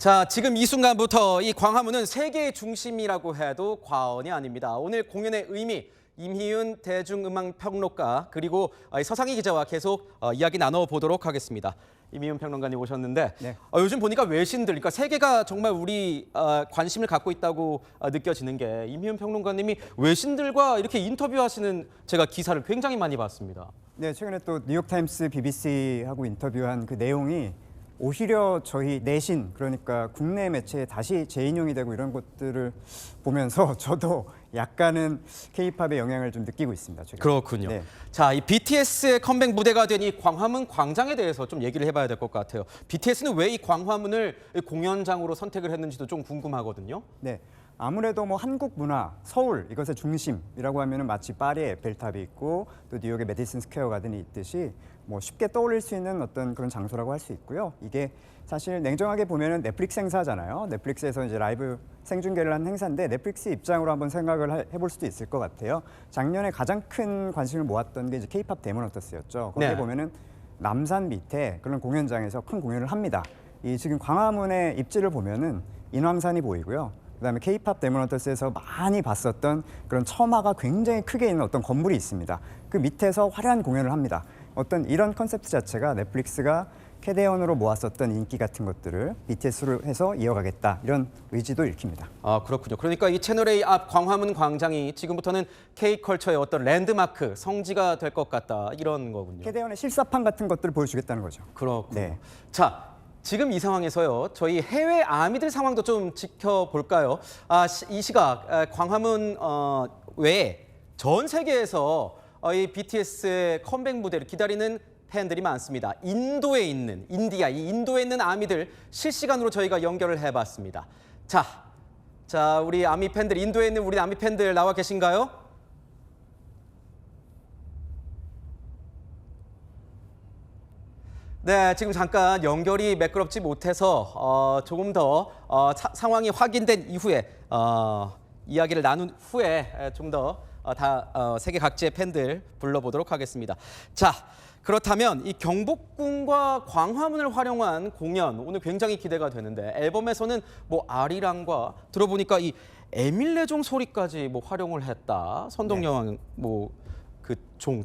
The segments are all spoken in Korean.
자, 지금 이 순간부터 이 광화문은 세계의 중심이라고 해도 과언이 아닙니다. 오늘 공연의 의미, 임희윤 대중음악평론가 그리고 서상희 기자와 계속 이야기 나눠보도록 하겠습니다. 임희윤 평론가님 오셨는데 네. 요즘 보니까 외신들, 그러니까 세계가 정말 우리 관심을 갖고 있다고 느껴지는 게 임희윤 평론가님이 외신들과 이렇게 인터뷰하시는 제가 기사를 굉장히 많이 봤습니다. 네, 최근에 또 뉴욕타임스, BBC하고 인터뷰한 그 내용이 오히려 저희 내신, 그러니까 국내 매체에 다시 재인용이 되고 이런 것들을 보면서 저도 약간은 K-팝의 영향을 좀 느끼고 있습니다. 최근에. 그렇군요. 네. 자, 이 BTS의 컴백 무대가 된 이 광화문 광장에 대해서 좀 얘기를 해봐야 될 것 같아요. BTS는 왜 이 광화문을 공연장으로 선택을 했는지도 좀 궁금하거든요. 네. 아무래도 뭐 한국 문화, 서울 이것의 중심이라고 하면은 마치 파리에 에펠탑이 있고 또 뉴욕의 메디슨 스퀘어 가든이 있듯이 뭐 쉽게 떠올릴 수 있는 어떤 그런 장소라고 할 수 있고요. 이게 사실 냉정하게 보면은 넷플릭스 행사잖아요. 넷플릭스에서 이제 라이브 생중계를 한 행사인데 넷플릭스 입장으로 한번 생각을 해볼 수도 있을 것 같아요. 작년에 가장 큰 관심을 모았던 게 이제 K-팝 데몬 헌터스였죠. 거기에 네. 보면은 남산 밑에 그런 공연장에서 큰 공연을 합니다. 이 지금 광화문의 입지를 보면은 인왕산이 보이고요. 그다음에 K-팝 데몬 헌터스에서 많이 봤었던 그런 처마가 굉장히 크게 있는 어떤 건물이 있습니다. 그 밑에서 화려한 공연을 합니다. 어떤 이런 컨셉트 자체가 넷플릭스가 캐대언으로 모았었던 인기 같은 것들을 BTS로 해서 이어가겠다 이런 의지도 읽힙니다. 아, 그렇군요. 그러니까 이 채널A 앞 광화문 광장이 지금부터는 K컬처의 어떤 랜드마크, 성지가 될 것 같다 이런 거군요. 캐대언의 실사판 같은 것들을 보여주겠다는 거죠. 그렇군요. 네. 자, 지금 이 상황에서요. 저희 해외 아미들 상황도 좀 지켜볼까요? 이 시각 광화문 외에 전 세계에서 이 BTS의 컴백 무대를 기다리는 팬들이 많습니다. 인도에 있는 이 인도에 있는 아미들 실시간으로 저희가 연결을 해봤습니다. 자, 우리 아미 팬들, 인도에 있는 우리 아미 팬들 나와 계신가요? 네, 지금 잠깐 연결이 매끄럽지 못해서 조금 더 상황이 확인된 이후에 이야기를 나눈 후에 좀 더 세계 각지의 팬들 불러보도록 하겠습니다. 자, 그렇다면 이 경복궁과 광화문을 활용한 공연 오늘 굉장히 기대가 되는데 앨범에서는 뭐 아리랑과 들어보니까 이 에밀레종 소리까지 뭐 활용을 했다. 선동여왕 뭐 그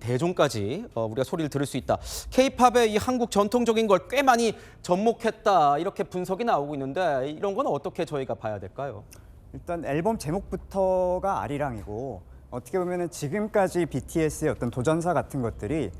대종까지 우리가 소리를 들을 수 있다. K-팝의 이 한국 전통적인 걸 꽤 많이 접목했다. 이렇게 분석이 나오고 있는데 이런 건 어떻게 저희가 봐야 될까요? 일단 앨범 제목부터가 아리랑이고 어떻게 보면은 지금까지 BTS의 어떤 도전사 같은 것들이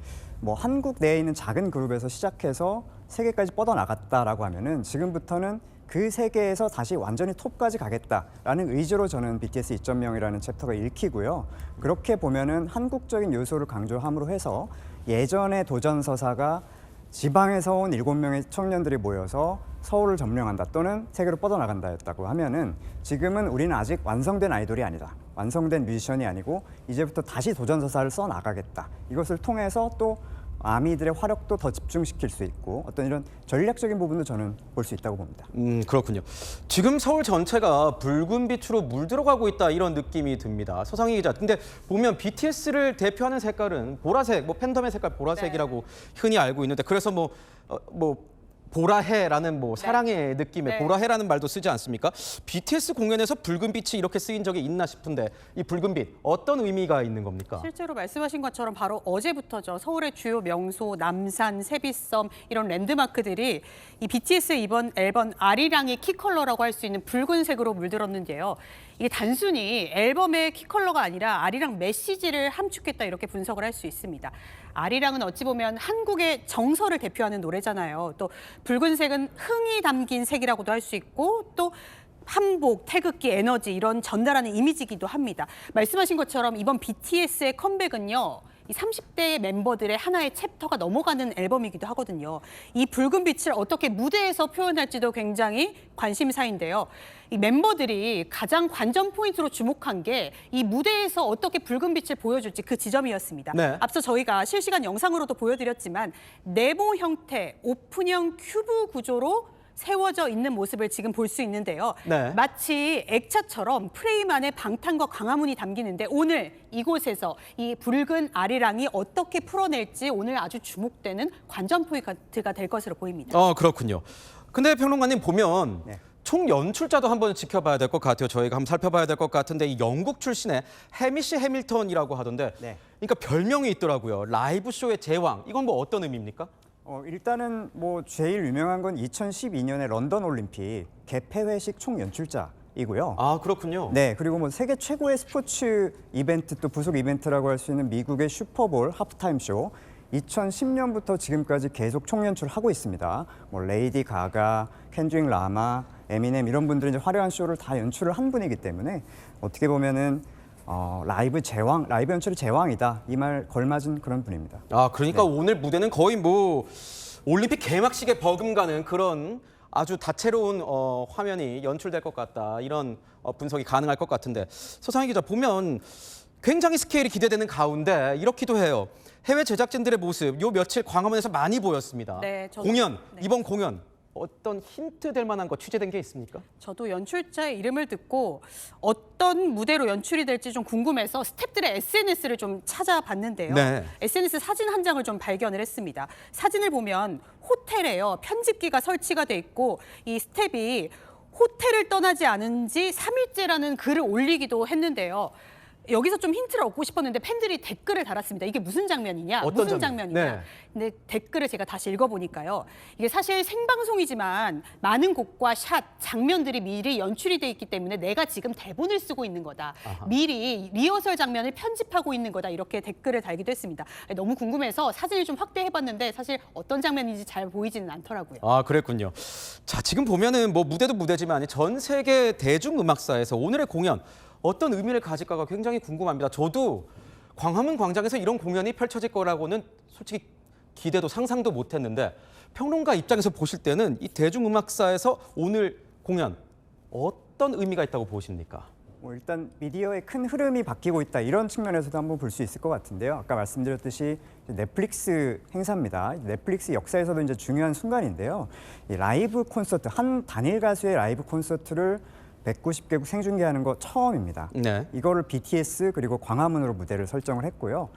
뭐 한국 내에 있는 작은 그룹에서 시작해서 세계까지 뻗어나갔다라고 하면은 지금부터는 그 세계에서 다시 완전히 톱까지 가겠다라는 의지로 저는 BTS 2.0이라는 챕터가 읽히고요. 그렇게 보면은 한국적인 요소를 강조함으로 해서 예전의 도전서사가 지방에서 온 7명의 청년들이 모여서 서울을 점령한다 또는 세계로 뻗어나간다였다고 하면은 지금은 우리는 아직 완성된 아이돌이 아니다. 완성된 뮤지션이 아니고 이제부터 다시 도전서사를 써나가겠다. 이것을 통해서 또 아미들의 화력도 더 집중시킬 수 있고 어떤 이런 전략적인 부분도 저는 볼 수 있다고 봅니다. 그렇군요. 지금 서울 전체가 붉은 빛으로 물들어가고 있다 이런 느낌이 듭니다. 서상희 기자, 근데 보면 BTS를 대표하는 색깔은 보라색, 뭐 팬덤의 색깔 보라색이라고 흔히 알고 있는데 그래서 뭐 보라해라는 뭐 사랑의 느낌의 보라해라는 말도 쓰지 않습니까? BTS 공연에서 붉은 빛이 이렇게 쓰인 적이 있나 싶은데 이 붉은 빛 어떤 의미가 있는 겁니까? 실제로 말씀하신 것처럼 바로 어제부터죠. 서울의 주요 명소, 남산, 세비섬 이런 랜드마크들이 이 BTS의 이번 앨범 아리랑의 키컬러라고 할 수 있는 붉은색으로 물들었는데요. 이게 단순히 앨범의 키컬러가 아니라 아리랑 메시지를 함축했다 이렇게 분석을 할 수 있습니다. 아리랑은 어찌 보면 한국의 정서를 대표하는 노래잖아요. 또 붉은색은 흥이 담긴 색이라고도 할 수 있고 또 한복, 태극기, 에너지 이런 전달하는 이미지이기도 합니다. 말씀하신 것처럼 이번 BTS의 컴백은요. 이 30대 멤버들의 하나의 챕터가 넘어가는 앨범이기도 하거든요. 이 붉은 빛을 어떻게 무대에서 표현할지도 굉장히 관심사인데요. 이 멤버들이 가장 관전 포인트로 주목한 게 이 무대에서 어떻게 붉은 빛을 보여줄지 그 지점이었습니다. 네. 앞서 저희가 실시간 영상으로도 보여드렸지만 네모 형태, 오픈형 큐브 구조로 세워져 있는 모습을 지금 볼 수 있는데요. 네. 마치 액자처럼 프레임 안에 방탄과 광화문이 담기는데 오늘 이곳에서 이 붉은 아리랑이 어떻게 풀어낼지 오늘 아주 주목되는 관전 포인트가 될 것으로 보입니다. 그렇군요. 근데 평론가님 보면 네. 총 연출자도 한번 지켜봐야 될 것 같아요. 저희가 한번 살펴봐야 될 것 같은데 이 영국 출신의 해미시 해밀턴이라고 하던데 네. 그러니까 별명이 있더라고요. 라이브 쇼의 제왕. 이건 뭐 어떤 의미입니까? 일단은 뭐 제일 유명한 건 2012년에 런던 올림픽 개폐회식 총연출자이고요. 아, 그렇군요. 네, 그리고 뭐 세계 최고의 스포츠 이벤트 또 부속 이벤트라고 할 수 있는 미국의 슈퍼볼 하프타임 쇼 2010년부터 지금까지 계속 총연출하고 있습니다. 뭐 레이디 가가, 켄드릭 라마, 에미넴 이런 분들이 이제 화려한 쇼를 다 연출을 한 분이기 때문에 어떻게 보면은 라이브 제왕, 라이브 연출의 제왕이다 이 말 걸맞은 그런 분입니다. 아, 그러니까 네. 오늘 무대는 거의 뭐 올림픽 개막식에 버금가는 그런 아주 다채로운 화면이 연출될 것 같다. 이런 분석이 가능할 것 같은데 서상희 기자 보면 굉장히 스케일이 기대되는 가운데 이렇기도 해요. 해외 제작진들의 모습 요 며칠 광화문에서 많이 보였습니다. 네, 저도- 공연, 네. 이번 공연 어떤 힌트 될 만한 거 취재된 게 있습니까? 저도 연출자의 이름을 듣고 어떤 무대로 연출이 될지 좀 궁금해서 스태프들의 SNS를 좀 찾아봤는데요. 네. SNS 사진 한 장을 좀 발견을 했습니다. 사진을 보면 호텔에요. 편집기가 설치가 돼 있고 이 스텝이 호텔을 떠나지 않은 지 3일째라는 글을 올리기도 했는데요. 여기서 좀 힌트를 얻고 싶었는데 팬들이 댓글을 달았습니다. 이게 무슨 장면이냐? 어떤 무슨 장면? 장면이냐? 네. 근데 댓글을 제가 다시 읽어보니까요. 이게 사실 생방송이지만 많은 곡과 샷, 장면들이 미리 연출이 돼 있기 때문에 내가 지금 대본을 쓰고 있는 거다. 미리 리허설 장면을 편집하고 있는 거다. 이렇게 댓글을 달기도 했습니다. 너무 궁금해서 사진을 좀 확대해봤는데 사실 어떤 장면인지 잘 보이지는 않더라고요. 아, 그랬군요. 자, 지금 보면은 뭐 무대도 무대지만 전 세계 대중음악사에서 오늘의 공연 어떤 의미를 가질까가 굉장히 궁금합니다. 저도 광화문 광장에서 이런 공연이 펼쳐질 거라고는 솔직히 기대도 상상도 못했는데 평론가 입장에서 보실 때는 이 대중음악사에서 오늘 공연 어떤 의미가 있다고 보십니까? 일단 미디어의 큰 흐름이 바뀌고 있다 이런 측면에서도 한번 볼 수 있을 것 같은데요. 아까 말씀드렸듯이 넷플릭스 행사입니다. 넷플릭스 역사에서도 이제 중요한 순간인데요. 이 라이브 콘서트 한 단일 가수의 라이브 콘서트를 190개국 생중계하는 거 처음입니다. 네. 이거를 BTS 그리고 광화문으로 무대를 설정을 했고요.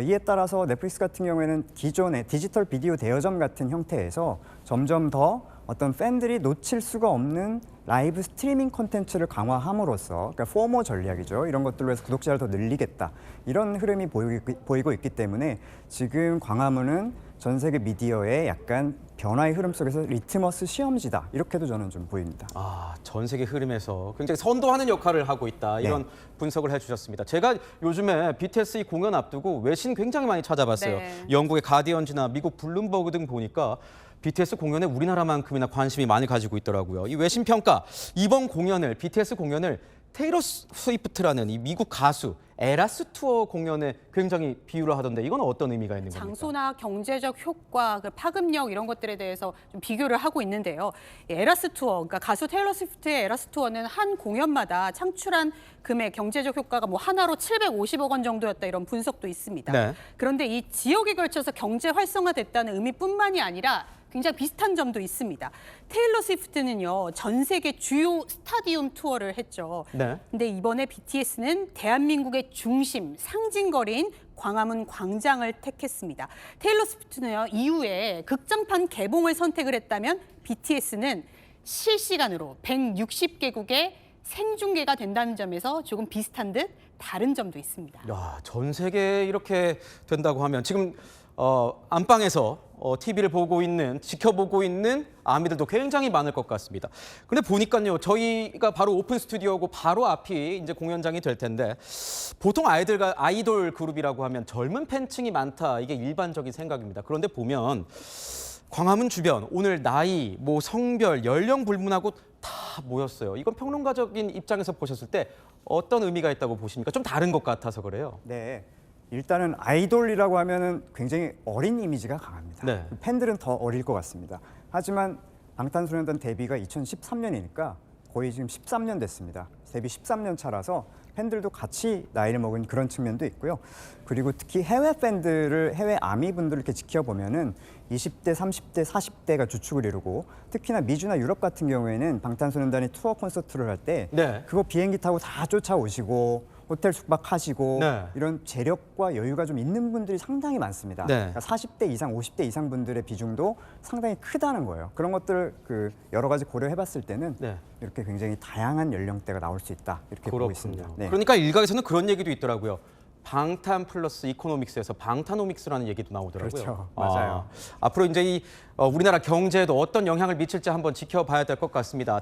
이에 따라서 넷플릭스 같은 경우에는 기존의 디지털 비디오 대여점 같은 형태에서 점점 더 어떤 팬들이 놓칠 수가 없는 라이브 스트리밍 콘텐츠를 강화함으로써 그러니까 포모 전략이죠. 이런 것들로 해서 구독자를 더 늘리겠다. 이런 흐름이 보이고 있기 때문에 지금 광화문은 전 세계 미디어의 약간 변화의 흐름 속에서 리트머스 시험지다. 이렇게도 저는 좀 보입니다. 아, 전 세계 흐름에서 굉장히 선도하는 역할을 하고 있다. 이런 분석을 해주셨습니다. 제가 요즘에 BTS 이 공연 앞두고 외신 굉장히 많이 찾아봤어요. 네. 영국의 가디언지나 미국 블룸버그 등 보니까 BTS 공연에 우리나라만큼이나 관심이 많이 가지고 있더라고요. 이 외신 평가 이번 공연을 BTS 공연을 테일러 스위프트라는 이 미국 가수 에라스 투어 공연에 굉장히 비유를 하던데 이건 어떤 의미가 있는 겁니까? 장소나 경제적 효과, 그 파급력 이런 것들에 대해서 좀 비교를 하고 있는데요. 이 에라스 투어, 그러니까 가수 테일러 스위프트의 에라스 투어는 한 공연마다 창출한 금액, 경제적 효과가 뭐 하나로 750억 원 정도였다 이런 분석도 있습니다. 네. 그런데 이 지역에 걸쳐서 경제 활성화됐다는 의미뿐만이 아니라 굉장히 비슷한 점도 있습니다. 테일러 스위프트는요, 전 세계 주요 스타디움 투어를 했죠. 네. 근데 이번에 BTS는 대한민국의 중심, 상징거리인 광화문 광장을 택했습니다. 테일러 스위프트는요, 이후에 극장판 개봉을 선택을 했다면 BTS는 실시간으로 160개국의 생중계가 된다는 점에서 조금 비슷한 듯 다른 점도 있습니다. 야, 전 세계에 이렇게 된다고 하면 지금 안방에서 TV를 보고 있는, 지켜보고 있는 아미들도 굉장히 많을 것 같습니다. 근데 보니까요, 저희가 바로 오픈 스튜디오고 바로 앞이 이제 공연장이 될 텐데 보통 아이돌 그룹이라고 하면 젊은 팬층이 많다. 이게 일반적인 생각입니다. 그런데 보면 광화문 주변 오늘 나이, 뭐 성별, 연령 불문하고 다 모였어요. 이건 평론가적인 입장에서 보셨을 때 어떤 의미가 있다고 보십니까? 좀 다른 것 같아서 그래요. 네. 일단은 아이돌이라고 하면은 굉장히 어린 이미지가 강합니다. 네. 팬들은 더 어릴 것 같습니다. 하지만 방탄소년단 데뷔가 2013년이니까 거의 지금 13년 됐습니다. 데뷔 13년 차라서 팬들도 같이 나이를 먹은 그런 측면도 있고요. 그리고 특히 해외 팬들을, 해외 아미분들을 이렇게 지켜보면은 20대, 30대, 40대가 주축을 이루고 특히나 미주나 유럽 같은 경우에는 방탄소년단이 투어 콘서트를 할 때 네. 그거 비행기 타고 다 쫓아오시고 호텔 숙박하시고 네. 이런 재력과 여유가 좀 있는 분들이 상당히 많습니다. 네. 그러니까 40대 이상, 50대 이상 분들의 비중도 상당히 크다는 거예요. 그런 것들을 그 여러 가지 고려해봤을 때는 네. 이렇게 굉장히 다양한 연령대가 나올 수 있다 이렇게 보고 있습니다. 네. 그러니까 일각에서는 그런 얘기도 있더라고요. 방탄 플러스 이코노믹스에서 방탄오믹스라는 얘기도 나오더라고요. 그렇죠. 맞아요. 앞으로 이제 이 우리나라 경제에도 어떤 영향을 미칠지 한번 지켜봐야 될 것 같습니다.